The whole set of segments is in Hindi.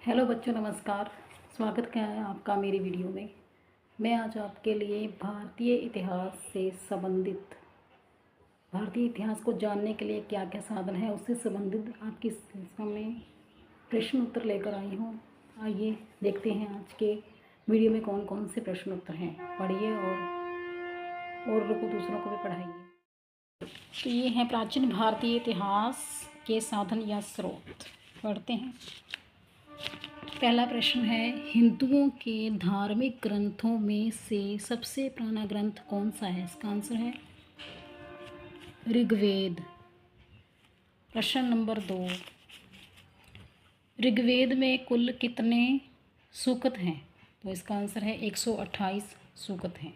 हेलो बच्चों, नमस्कार। स्वागत है आपका मेरी वीडियो में। मैं आज आपके लिए भारतीय इतिहास से संबंधित भारतीय इतिहास को जानने के लिए क्या क्या साधन है उससे संबंधित आपके सामने प्रश्न उत्तर लेकर आई हूँ। आइए देखते हैं आज के वीडियो में कौन कौन से प्रश्न उत्तर हैं। पढ़िए और को दूसरों को भी पढ़ाइए। तो ये हैं प्राचीन भारतीय इतिहास के साधन या स्रोत। पढ़ते हैं। पहला प्रश्न है, हिंदुओं के धार्मिक ग्रंथों में से सबसे पुराना ग्रंथ कौन सा है? इसका आंसर है ऋग्वेद। प्रश्न नंबर 2, ऋग्वेद में कुल कितने सूक्त हैं? तो इसका आंसर है 128 सूक्त हैं।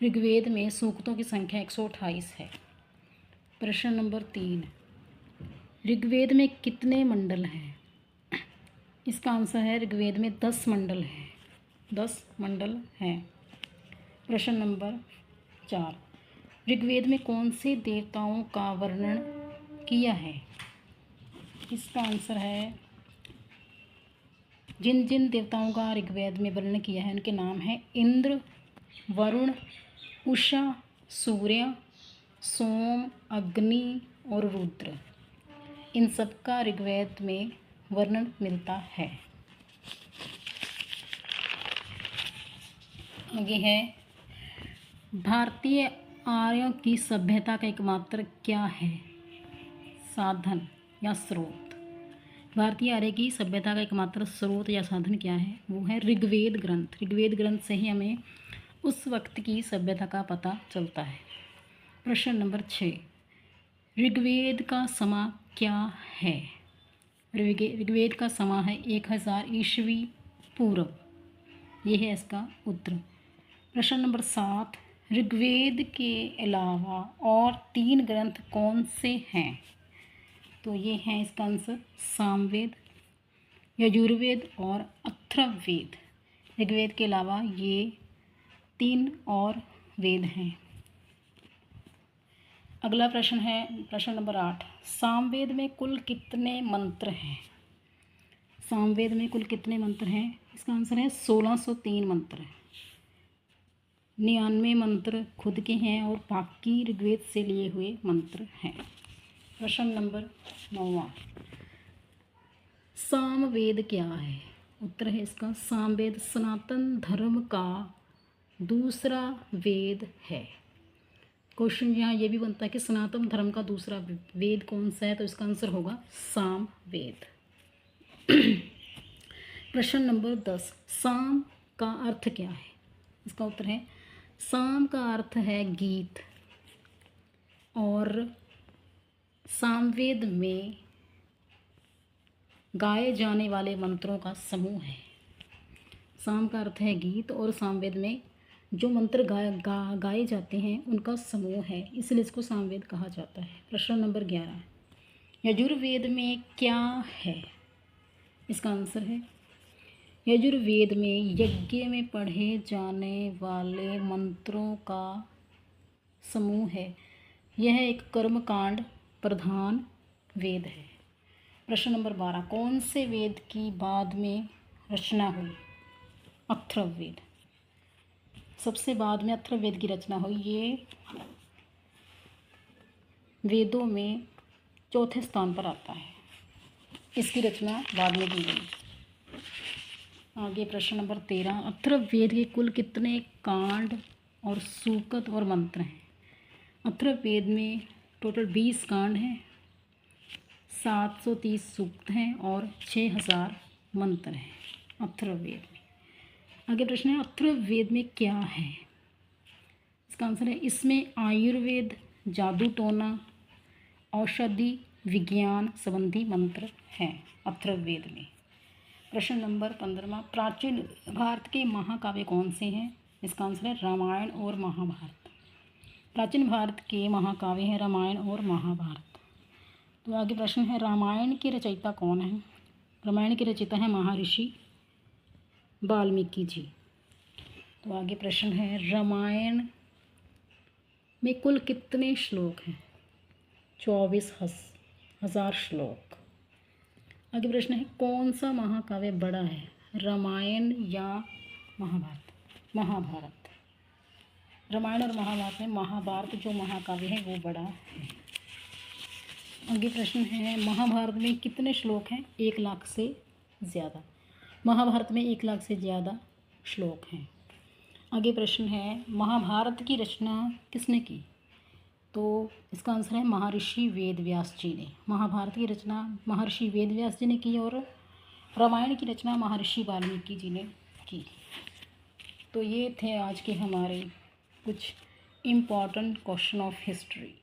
ऋग्वेद में सूक्तों की संख्या 128 है। प्रश्न नंबर 3, ऋग्वेद में कितने मंडल हैं? इसका आंसर है ऋग्वेद में 10 मंडल हैं। 10 मंडल हैं। प्रश्न नंबर 4, ऋग्वेद में कौन से देवताओं का वर्णन किया है? इसका आंसर है, जिन जिन देवताओं का ऋग्वेद में वर्णन किया है उनके नाम हैं इंद्र, वरुण, उषा, सूर्य, सोम, अग्नि और रुद्र। इन सब का ऋग्वेद में वर्णन मिलता है। आगे है, भारतीय आर्यों की सभ्यता का एकमात्र क्या है? साधन या स्रोत। भारतीय आर्य की सभ्यता का एकमात्र स्रोत या साधन क्या है? वो है ऋग्वेद ग्रंथ। ऋग्वेद ग्रंथ से ही हमें उस वक्त की सभ्यता का पता चलता है। प्रश्न नंबर 6, ऋग्वेद का समा क्या है? ऋग्वेद का समा है 1000 ईस्वी पूर्व। ये है इसका उत्तर। प्रश्न नंबर 7, ऋग्वेद के अलावा और 3 ग्रंथ कौन से हैं? तो ये हैं इसका आंसर सामवेद, यजुर्वेद और अथर्ववेद। ऋग्वेद के अलावा ये 3 और वेद हैं। अगला प्रश्न है प्रश्न नंबर 8, सामवेद में कुल कितने मंत्र हैं? सामवेद में कुल कितने मंत्र हैं? इसका आंसर है 1603 मंत्र। 99 मंत्र खुद के हैं और बाकी ऋग्वेद से लिए हुए मंत्र हैं। प्रश्न नंबर 9, सामवेद क्या है? उत्तर है इसका, सामवेद सनातन धर्म का दूसरा वेद है। क्वेश्चन यहाँ ये भी बनता है कि सनातन धर्म का दूसरा वेद कौन सा है? तो इसका आंसर होगा सामवेद। प्रश्न नंबर 10, साम का अर्थ क्या है? इसका उत्तर है, साम का अर्थ है गीत और सामवेद में गाए जाने वाले मंत्रों का समूह है। साम का अर्थ है गीत और सामवेद में जो मंत्र गाए जाते हैं उनका समूह है, इसलिए इसको सामवेद कहा जाता है। प्रश्न नंबर 11, यजुर्वेद में क्या है? इसका आंसर है, यजुर्वेद में यज्ञ में पढ़े जाने वाले मंत्रों का समूह है। यह एक कर्मकांड प्रधान वेद है। प्रश्न नंबर 12, कौन से वेद की बाद में रचना हुई? अथर्ववेद। सबसे बाद में अथर्ववेद की रचना हुई। ये वेदों में चौथे स्थान पर आता है। इसकी रचना बाद में की गई। आगे प्रश्न नंबर 13, अथर्ववेद के कुल कितने कांड और सूक्त और मंत्र हैं? अथर्ववेद में टोटल 20 कांड हैं, 730 सूक्त हैं और 6000 मंत्र हैं अथर्ववेद में। आगे प्रश्न है, अथर्ववेद में क्या है? इसका आंसर है, इसमें आयुर्वेद, जादू टोना, औषधि विज्ञान संबंधी मंत्र हैं अथर्ववेद में। प्रश्न नंबर 15, प्राचीन भारत के महाकाव्य कौन से हैं? इसका आंसर है रामायण और महाभारत। प्राचीन भारत के महाकाव्य हैं रामायण और महाभारत। तो आगे प्रश्न है, रामायण के रचयिता कौन है? रामायण के रचयिता है महर्षि वाल्मीकि जी। तो आगे प्रश्न है, रामायण में कुल कितने श्लोक हैं? 24,000 श्लोक। आगे प्रश्न है, कौन सा महाकाव्य बड़ा है, रामायण या महाभारत? महाभारत। रामायण और महाभारत में महाभारत जो महाकाव्य है वो बड़ा है। आगे प्रश्न है, महाभारत में कितने श्लोक हैं? 1,00,000 से ज़्यादा। महाभारत में 1,00,000 से ज़्यादा श्लोक हैं। आगे प्रश्न है, महाभारत की रचना किसने की? तो इसका आंसर है महर्षि वेद व्यास जी ने। महाभारत की रचना महर्षि वेद व्यास जी ने की और रामायण की रचना महर्षि वाल्मीकि जी ने की। तो ये थे आज के हमारे कुछ इम्पॉर्टेंट क्वेश्चन ऑफ हिस्ट्री।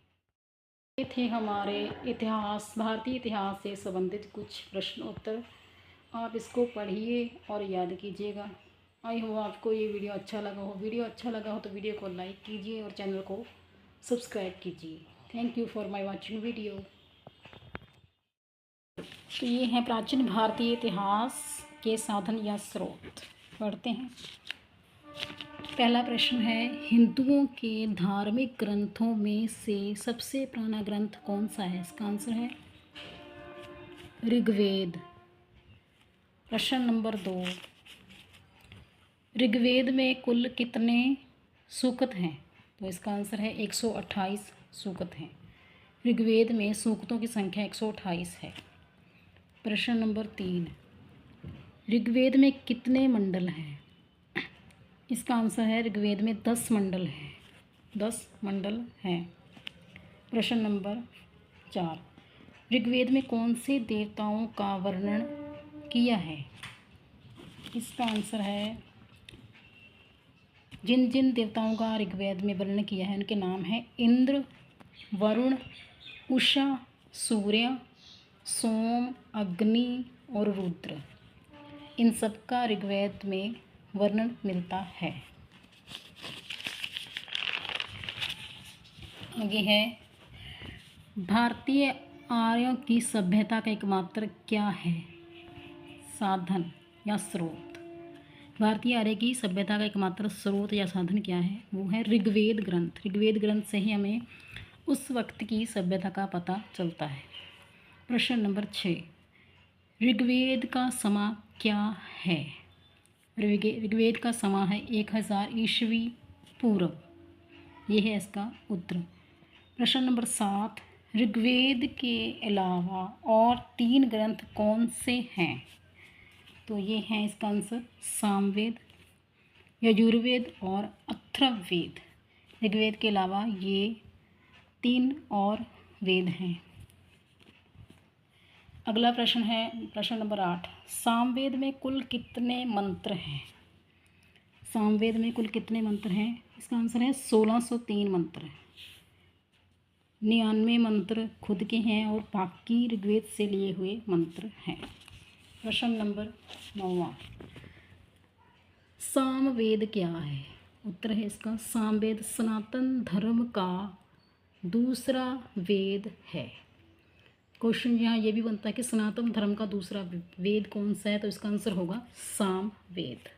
ये थे हमारे इतिहास, भारतीय इतिहास से संबंधित कुछ प्रश्न उत्तर। आप इसको पढ़िए और याद कीजिएगा। आई होप आपको ये वीडियो अच्छा लगा हो। वीडियो अच्छा लगा हो तो वीडियो को लाइक कीजिए और चैनल को सब्सक्राइब कीजिए। Thank you for my watching video. तो ये है प्राचीन भारतीय इतिहास के साधन या स्रोत। पढ़ते हैं। पहला प्रश्न है, हिंदुओं के धार्मिक ग्रंथों में से सबसे पुराना ग्रंथ कौन सा है? इसका आंसर है ऋग्वेद। प्रश्न नंबर 2, ऋग्वेद में कुल कितने सूक्त हैं? तो इसका आंसर है 128 सूक्त हैं। ऋग्वेद में सूक्तों की संख्या 128 है। प्रश्न नंबर 3, ऋग्वेद में कितने मंडल हैं? इसका आंसर है ऋग्वेद में 10 मंडल हैं। 10 मंडल हैं। प्रश्न नंबर 4, ऋग्वेद में कौन से देवताओं का वर्णन किया है? इसका आंसर है, जिन जिन देवताओं का ऋग्वेद में वर्णन किया है उनके नाम हैं इंद्र, वरुण, उषा, सूर्य, सोम, अग्नि और रुद्र। इन सब का ऋग्वेद में वर्णन मिलता है। आगे है, भारतीय आर्यों की सभ्यता का एकमात्र क्या है? साधन या स्रोत। भारतीय आर्य की सभ्यता का एकमात्र स्रोत या साधन क्या है? वो है ऋग्वेद ग्रंथ। ऋग्वेद ग्रंथ से ही हमें उस वक्त की सभ्यता का पता चलता है। प्रश्न नंबर 6, ऋग्वेद का समा क्या है? ऋग्वेद का समा है 1000 ईस्वी पूर्व। ये है इसका उत्तर। प्रश्न नंबर 7, ऋग्वेद के अलावा और 3 ग्रंथ कौन से हैं? तो ये हैं इसका आंसर सामवेद, यजुर्वेद और अथर्ववेद। ऋग्वेद के अलावा ये 3 और वेद हैं। अगला प्रश्न है प्रश्न नंबर 8, सामवेद में कुल कितने मंत्र हैं? सामवेद में कुल कितने मंत्र हैं? इसका आंसर है 1603 मंत्र। 99 मंत्र खुद के हैं और बाकी ऋग्वेद से लिए हुए मंत्र हैं। प्रश्न नंबर 9, सामवेद क्या है? उत्तर है इसका, सामवेद सनातन धर्म का दूसरा वेद है। क्वेश्चन यहाँ ये भी बनता है कि सनातन धर्म का दूसरा वेद कौन सा है? तो इसका आंसर होगा सामवेद।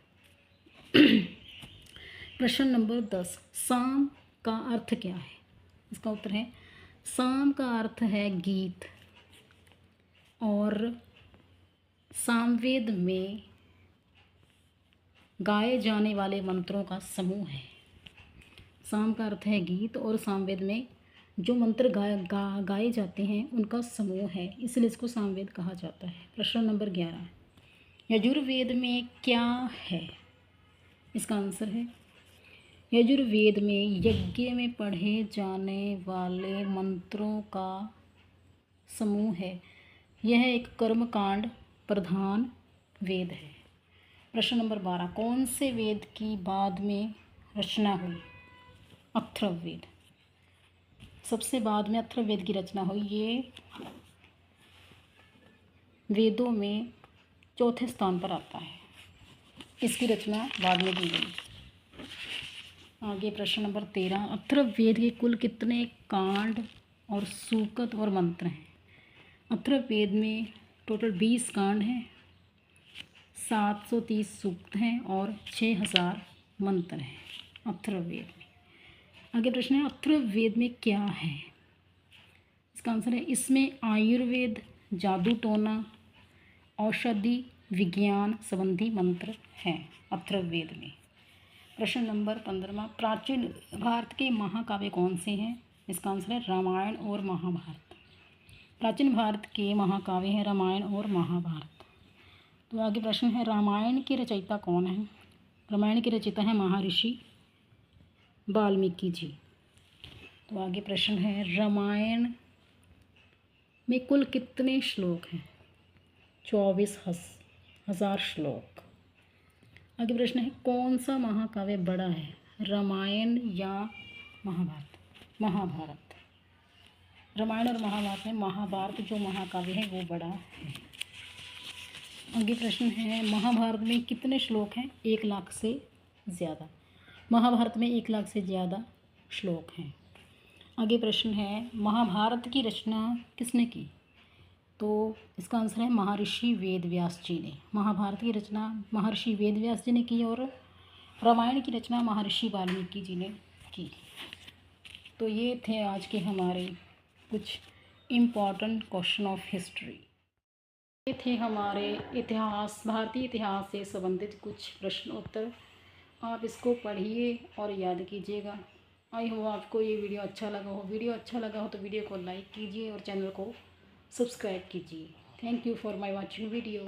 प्रश्न नंबर 10, साम का अर्थ क्या है? इसका उत्तर है, साम का अर्थ है गीत और सामवेद में गाए जाने वाले मंत्रों का समूह है। साम का अर्थ है गीत और सामवेद में जो मंत्र गाए जाते हैं उनका समूह है, इसलिए इसको सामवेद कहा जाता है। प्रश्न नंबर 11, यजुर्वेद में क्या है? इसका आंसर है, यजुर्वेद में यज्ञ में पढ़े जाने वाले मंत्रों का समूह है। यह एक कर्मकांड प्रधान वेद है। प्रश्न नंबर 12, कौन से वेद की बाद में रचना हुई? अथर्ववेद। सबसे बाद में अथर्ववेद की रचना हुई। ये वेदों में चौथे स्थान पर आता है। इसकी रचना बाद में की गई। आगे प्रश्न नंबर 13, अथर्ववेद के कुल कितने कांड और सूक्त और मंत्र हैं? अथर्ववेद में टोटल 20 कांड हैं, 730 सूक्त हैं और 6000 मंत्र हैं अथर्ववेद में। आगे प्रश्न है, अथर्ववेद में क्या है? इसका आंसर है, इसमें आयुर्वेद, जादू टोना, औषधि विज्ञान संबंधी मंत्र हैं अथर्ववेद में। प्रश्न नंबर 15, प्राचीन भारत के महाकाव्य कौन से हैं? इसका आंसर है रामायण और महाभारत। प्राचीन भारत के महाकाव्य हैं रामायण और महाभारत। तो आगे प्रश्न है, रामायण के रचयिता कौन है? रामायण के रचयिता है महर्षि वाल्मीकि जी। तो आगे प्रश्न है, रामायण में कुल कितने श्लोक हैं? 24,000 श्लोक। आगे प्रश्न है, कौन सा महाकाव्य बड़ा है, रामायण या महाभारत? महाभारत। रामायण और महाभारत में महाभारत जो महाकाव्य है वो बड़ा है। आगे प्रश्न है, महाभारत में कितने श्लोक हैं? 1 लाख से ज़्यादा। महाभारत में 1 लाख से ज़्यादा श्लोक हैं। आगे प्रश्न है, महाभारत की रचना किसने की? तो इसका आंसर है महर्षि वेदव्यास जी ने। महाभारत की रचना महर्षि वेदव्यास जी ने की और रामायण की रचना महर्षि वाल्मीकि जी ने की। तो ये थे आज के हमारे कुछ इम्पॉर्टेंट क्वेश्चन ऑफ हिस्ट्री। ये थे हमारे इतिहास, भारतीय इतिहास से संबंधित कुछ प्रश्न उत्तर। आप इसको पढ़िए और याद कीजिएगा। आई होप आपको ये वीडियो अच्छा लगा हो। वीडियो अच्छा लगा हो तो वीडियो को लाइक कीजिए और चैनल को सब्सक्राइब कीजिए। Thank you for my watching video.